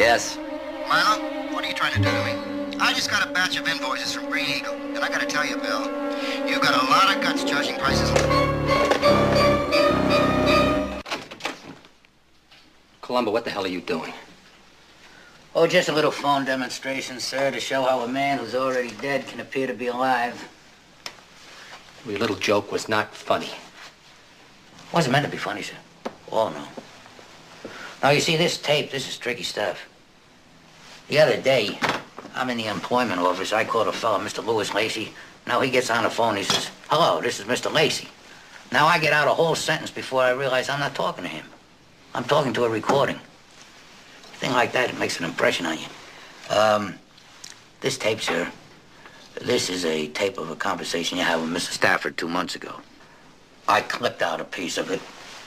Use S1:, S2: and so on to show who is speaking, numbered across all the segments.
S1: Yes.
S2: Milo, what are you trying to do to me? I just got a batch of invoices from Green Eagle, and I gotta tell you, Bill, you've got a lot of guts charging prices.
S1: Columbo, what the hell are you doing?
S3: Oh, just a little phone demonstration, sir, to show how a man who's already dead can appear to be alive.
S1: Your little joke was not funny.
S3: Wasn't meant to be funny, sir. Oh, no. Now, you see, this tape, this is tricky stuff. The other day, I'm in the employment office. I called a fellow, Mr. Louis Lacey. Now he gets on the phone. He says, "Hello, this is Mr. Lacey." Now I get out a whole sentence before I realize I'm not talking to him. I'm talking to a recording. A thing like that, it makes an impression on you. This tape, sir, this is a tape of a conversation you had with Mr. Stafford 2 months ago. I clipped out a piece of it,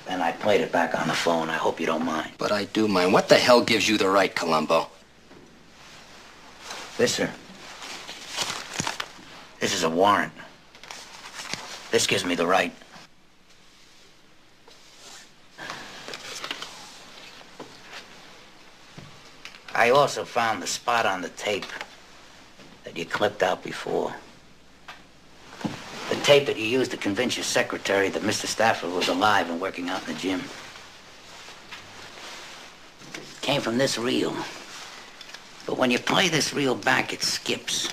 S3: and I played it back on the phone. I hope you don't mind.
S1: But I do mind. What the hell gives you the right, Columbo?
S3: This, sir. This is a warrant. This gives me the right. I also found the spot on the tape that you clipped out before. The tape that you used to convince your secretary that Mr. Stafford was alive and working out in the gym. Came from this reel. But when you play this reel back, it skips.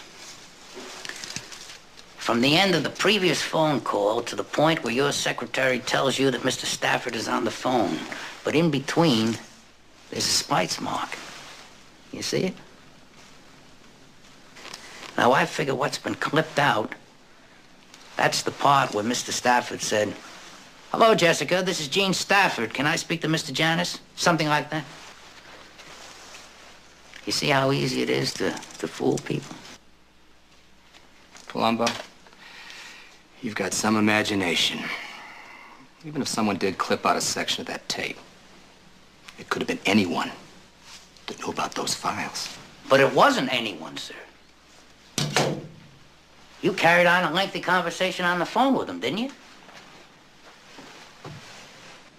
S3: From the end of the previous phone call to the point where your secretary tells you that Mr. Stafford is on the phone. But in between, there's a spice mark. You see it? Now, I figure what's been clipped out, that's the part where Mr. Stafford said, "Hello, Jessica, this is Gene Stafford. Can I speak to Mr. Janis?" Something like that. You see how easy it is to fool people?
S1: Columbo, you've got some imagination. Even if someone did clip out a section of that tape, it could have been anyone that knew about those files.
S3: But it wasn't anyone, sir. You carried on a lengthy conversation on the phone with him, didn't you?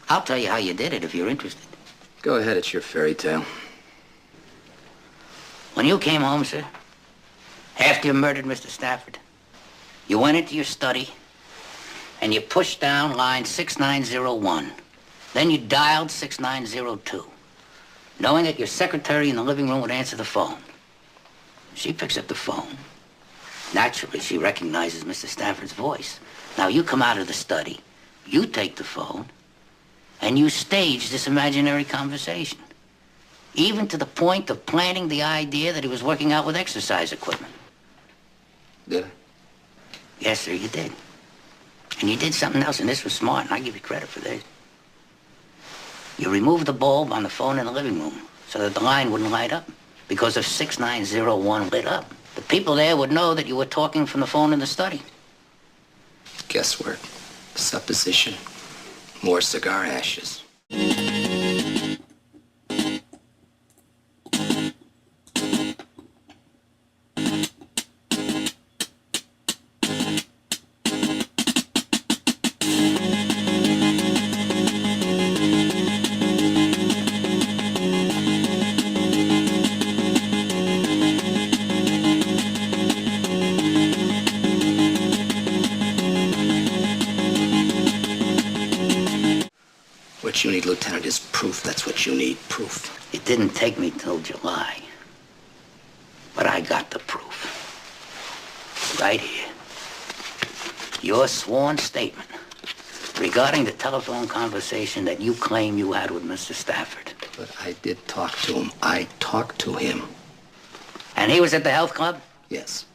S3: I'll tell you how you did it if you're interested.
S1: Go ahead, it's your fairy tale.
S3: When you came home, sir, after you murdered Mr. Stafford, you went into your study and you pushed down line 6901. Then you dialed 6902, knowing that your secretary in the living room would answer the phone. She picks up the phone. Naturally, she recognizes Mr. Stafford's voice. Now, you come out of the study, you take the phone, and you stage this imaginary conversation, even to the point of planting the idea that he was working out with exercise equipment.
S1: Did I?
S3: Yes, sir, you did. And you did something else, and this was smart, and I give you credit for this. You removed the bulb on the phone in the living room so that the line wouldn't light up. Because if 6901 lit up, the people there would know that you were talking from the phone in the study.
S1: Guesswork, supposition, more cigar ashes. What you need, Lieutenant, is proof. That's what you need, proof.
S3: It didn't take me till July, but I got the proof. Right here. Your sworn statement regarding the telephone conversation that you claim you had with Mr. Stafford.
S1: But I did talk to him. I talked to him.
S3: And he was at the health club?
S1: Yes.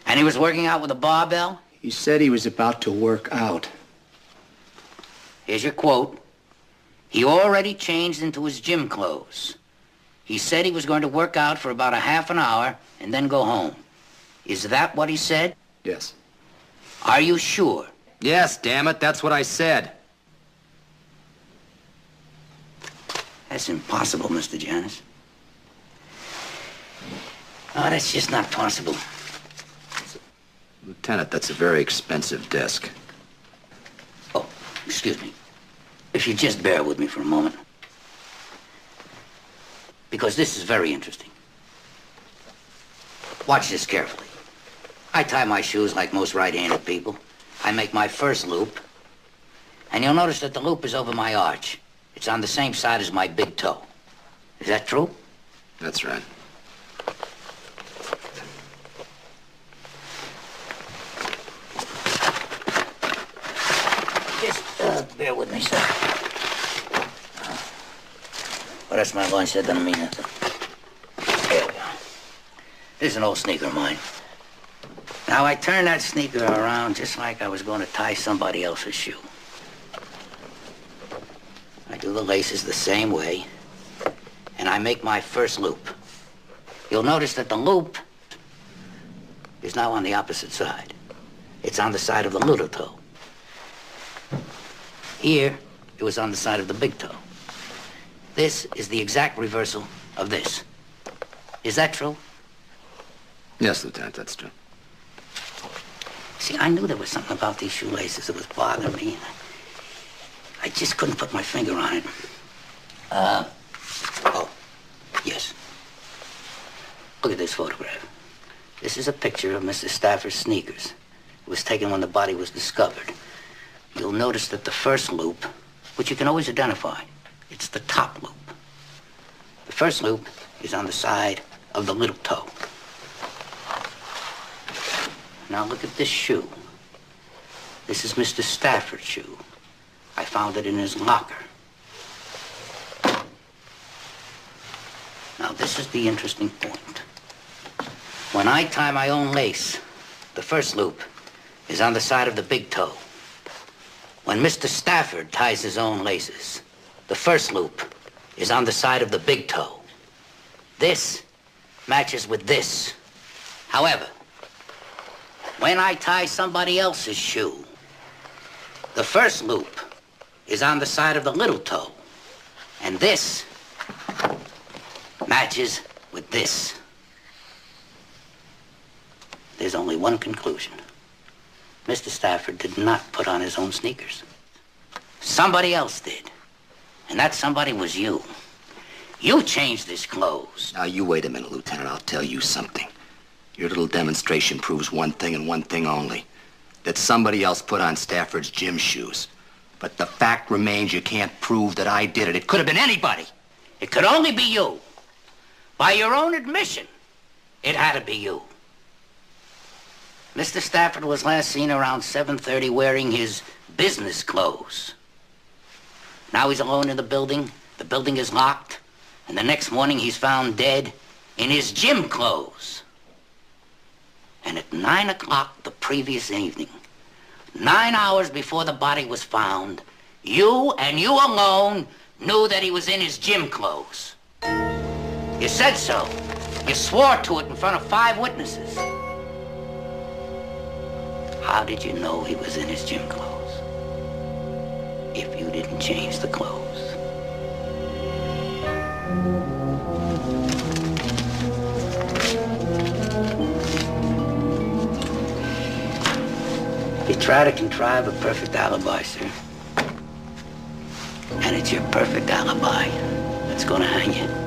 S3: And he was working out with a barbell?
S1: He said he was about to work out.
S3: Here's your quote. He already changed into his gym clothes. He said he was going to work out for about a half an hour and then go home. Is that what he said?
S1: Yes.
S3: Are you sure?
S1: Yes, damn it, that's what I said.
S3: That's impossible, Mr. Janis. Oh, that's just not possible.
S1: Lieutenant, that's a very expensive desk.
S3: Oh, excuse me. If you just bear with me for a moment. because this is very interesting. Watch this carefully. I tie my shoes like most right-handed people. I make my first loop, and you'll notice that the loop is over my arch. It's on the same side as my big toe. Is that true?
S1: That's right.
S3: Just bear with me, sir. Well, that's my lunch. That doesn't mean nothing. Here we are. This is an old sneaker of mine. Now, I turned that sneaker around just like I was going to tie somebody else's shoe. I do the laces the same way, and I make my first loop. You'll notice that the loop is now on the opposite side. It's on the side of the little toe. Here, it was on the side of the big toe. This is the exact reversal of this. Is that true?
S1: Yes, Lieutenant, that's true.
S3: See, I knew there was something about these shoelaces that was bothering me. I just couldn't put my finger on it. Oh, yes. Look at this photograph. This is a picture of Mr. Stafford's sneakers. It was taken when the body was discovered. You'll notice that the first loop, which you can always identify, it's the top loop. The first loop is on the side of the little toe. Now look at this shoe. This is Mr. Stafford's shoe. I found it in his locker. Now this is the interesting point. When I tie my own lace, the first loop is on the side of the big toe. When Mr. Stafford ties his own laces, the first loop is on the side of the big toe. This matches with this. However, when I tie somebody else's shoe, the first loop is on the side of the little toe, and this matches with this. There's only one conclusion. Mr. Stafford did not put on his own sneakers. Somebody else did. And that somebody was you. You changed his clothes.
S1: Now, you wait a minute, Lieutenant. I'll tell you something. Your little demonstration proves one thing and one thing only. That somebody else put on Stafford's gym shoes. But the fact remains you can't prove that I did it. It could have been anybody.
S3: It could only be you. By your own admission, it had to be you. Mr. Stafford was last seen around 7:30 wearing his business clothes. Now he's alone in the building is locked, and the next morning he's found dead in his gym clothes. And at 9 o'clock the previous evening, 9 hours before the body was found, you and you alone knew that he was in his gym clothes. You said so. You swore to it in front of 5 witnesses. How did you know he was in his gym clothes if you didn't change the clothes? You try to contrive a perfect alibi, sir. And it's your perfect alibi that's gonna hang you.